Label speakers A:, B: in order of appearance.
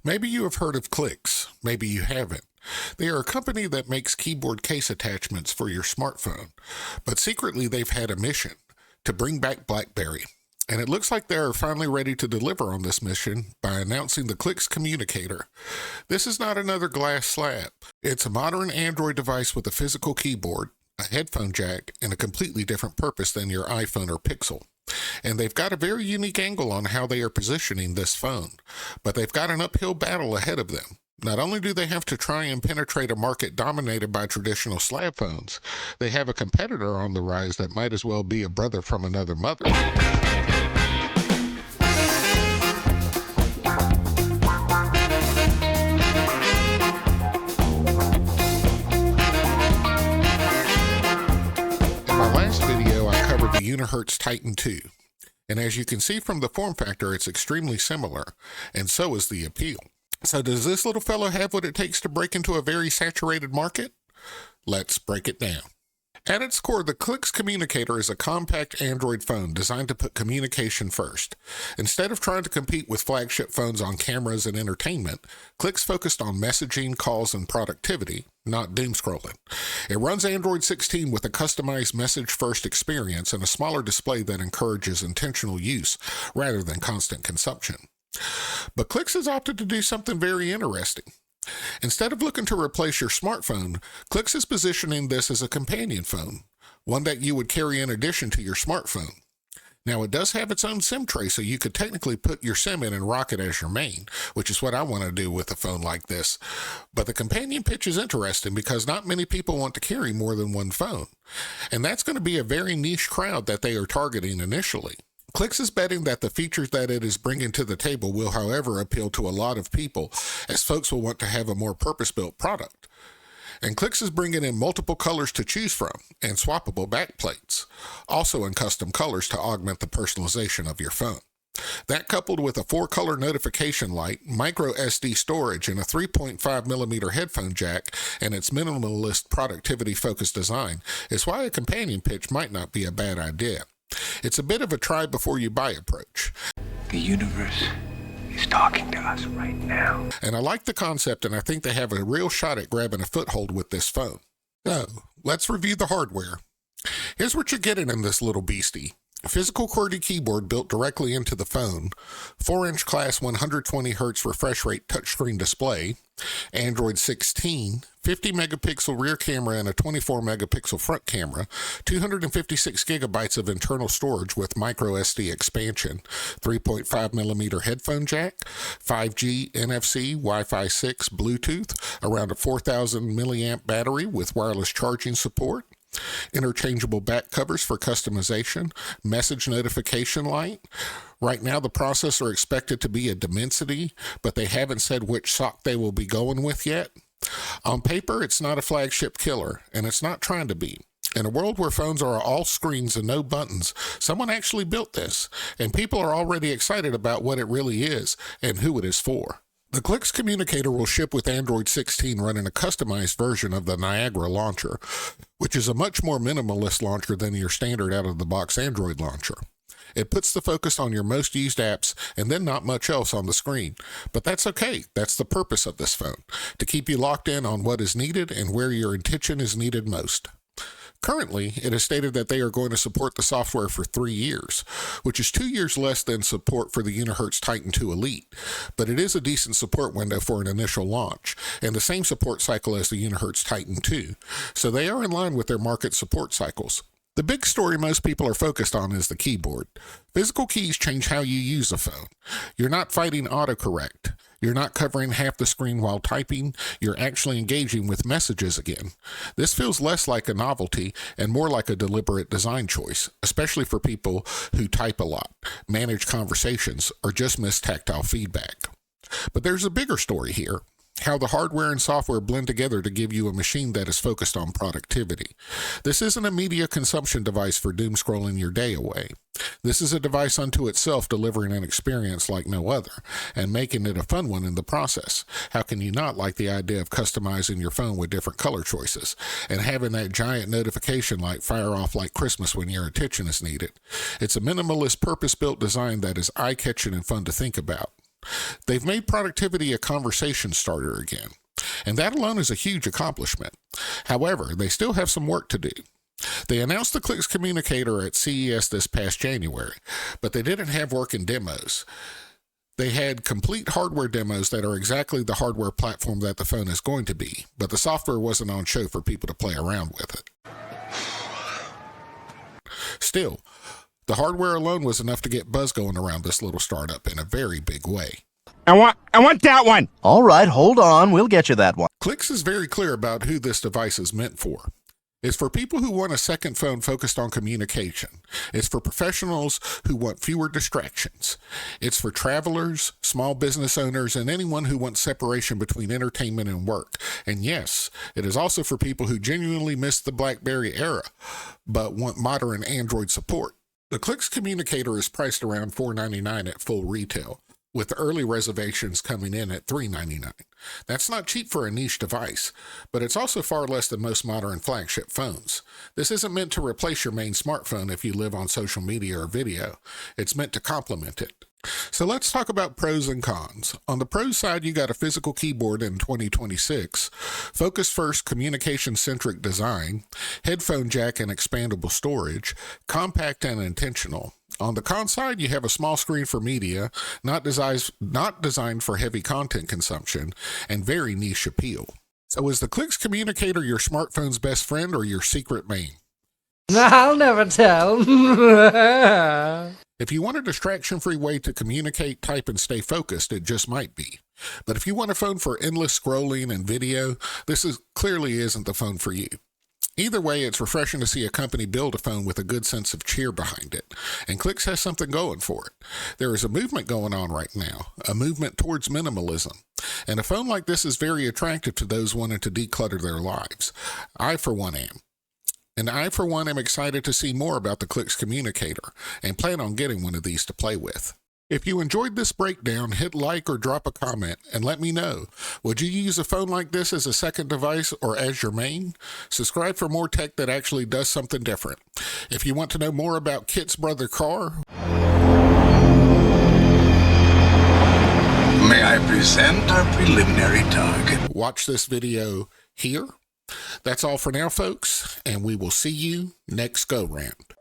A: Maybe you have heard of Clicks, maybe you haven't. They are a company that makes keyboard case attachments for your smartphone, but secretly they've had a mission to bring back BlackBerry. And it looks like they are finally ready to deliver on this mission by announcing the Clicks Communicator. This is not another glass slab. It's a modern Android device with a physical keyboard, a headphone jack, and a completely different purpose than your iPhone or Pixel. And they've got a very unique angle on how they are positioning this phone, but they've got an uphill battle ahead of them. Not only do they have to try and penetrate a market dominated by traditional slab phones, they have a competitor on the rise that might as well be a brother from another mother. The Venworx Titan 2, and as you can see from the form factor, it's extremely similar, and so is the appeal. So does this little fellow have what it takes to break into a very saturated market? Let's break it down. At its core, the Clicks Communicator is a compact Android phone designed to put communication first. Instead of trying to compete with flagship phones on cameras and entertainment, Clicks focused on messaging, calls, and productivity, not doom scrolling. It runs Android 16 with a customized message-first experience and a smaller display that encourages intentional use rather than constant consumption. But Clicks has opted to do something very interesting. Instead of looking to replace your smartphone, Clicks is positioning this as a companion phone, one that you would carry in addition to your smartphone. Now, it does have its own SIM tray, so you could technically put your SIM in and rock it as your main, which is what I want to do with a phone like this. But the companion pitch is interesting because not many people want to carry more than one phone. And that's going to be a very niche crowd that they are targeting initially. Clicks is betting that the features that it is bringing to the table will, however, appeal to a lot of people, as folks will want to have a more purpose-built product. And Clicks is bringing in multiple colors to choose from, and swappable backplates, also in custom colors to augment the personalization of your phone. That coupled with a 4-color notification light, micro SD storage, and a 3.5mm headphone jack, and its minimalist productivity-focused design is why a companion pitch might not be a bad idea. It's a bit of a try before you buy approach.
B: The universe is talking to us right now.
A: And I like the concept, and I think they have a real shot at grabbing a foothold with this phone. So, let's review the hardware. Here's what you're getting in this little beastie. A physical QWERTY keyboard built directly into the phone, 4-inch class 120Hz refresh rate touchscreen display, Android 16, 50 megapixel rear camera and a 24 megapixel front camera, 256 gigabytes of internal storage with micro SD expansion, 3.5mm headphone jack, 5G, NFC, Wi-Fi 6, Bluetooth, around a 4000 milliamp battery with wireless charging support, interchangeable back covers for customization, message notification light. Right now the processor expected to be a Dimensity, but they haven't said which sock they will be going with yet. On paper, it's not a flagship killer, and it's not trying to be. In a world where phones are all screens and no buttons, someone actually built this, and people are already excited about what it really is and who it is for. The Clicks Communicator will ship with Android 16 running a customized version of the Niagara launcher, which is a much more minimalist launcher than your standard out-of-the-box Android launcher. It puts the focus on your most used apps and then not much else on the screen. But that's okay. That's the purpose of this phone, to keep you locked in on what is needed and where your attention is needed most. Currently, it is stated that they are going to support the software for 3 years, which is 2 years less than support for the Venworx Titan 2 Elite, but it is a decent support window for an initial launch, and the same support cycle as the Venworx Titan 2, so they are in line with their market support cycles. The big story most people are focused on is the keyboard. Physical keys change how you use a phone. You're not fighting autocorrect. You're not covering half the screen while typing. You're actually engaging with messages again. This feels less like a novelty and more like a deliberate design choice, especially for people who type a lot, manage conversations, or just miss tactile feedback. But there's a bigger story here. How the hardware and software blend together to give you a machine that is focused on productivity. This isn't a media consumption device for doom scrolling your day away. This is a device unto itself delivering an experience like no other, and making it a fun one in the process. How can you not like the idea of customizing your phone with different color choices, and having that giant notification light fire off like Christmas when your attention is needed? It's a minimalist, purpose-built design that is eye-catching and fun to think about. They've made productivity a conversation starter again, and that alone is a huge accomplishment. However, they still have some work to do. They announced the Clicks Communicator at CES this past January, but they didn't have working demos. They had complete hardware demos that are exactly the hardware platform that the phone is going to be, but the software wasn't on show for people to play around with it. Still, the hardware alone was enough to get buzz going around this little startup in a very big way.
C: I want that one.
D: All right, hold on. We'll get you that one.
A: Clicks is very clear about who this device is meant for. It's for people who want a second phone focused on communication. It's for professionals who want fewer distractions. It's for travelers, small business owners, and anyone who wants separation between entertainment and work. And yes, it is also for people who genuinely miss the BlackBerry era, but want modern Android support. The Clicks Communicator is priced around $499 at full retail, with early reservations coming in at $399. That's not cheap for a niche device, but it's also far less than most modern flagship phones. This isn't meant to replace your main smartphone if you live on social media or video. It's meant to complement it. So let's talk about pros and cons. On the pros side, you got a physical keyboard in 2026, focus-first communication-centric design, headphone jack and expandable storage, compact and intentional. On the con side, you have a small screen for media, not designed for heavy content consumption, and very niche appeal. So is the Clicks Communicator your smartphone's best friend or your secret main?
E: I'll never tell.
A: If you want a distraction-free way to communicate, type, and stay focused, it just might be. But if you want a phone for endless scrolling and video, clearly isn't the phone for you. Either way, it's refreshing to see a company build a phone with a good sense of cheer behind it, and Clicks has something going for it. There is a movement going on right now, a movement towards minimalism, and a phone like this is very attractive to those wanting to declutter their lives. I, for one, am. And I, for one, am excited to see more about the Clicks Communicator and plan on getting one of these to play with. If you enjoyed this breakdown, hit like or drop a comment and let me know. Would you use a phone like this as a second device or as your main? Subscribe for more tech that actually does something different. If you want to know more about Kit's brother Carr,
B: May I present our preliminary target?
A: watch this video here. That's all for now, folks, and we will see you next go-round.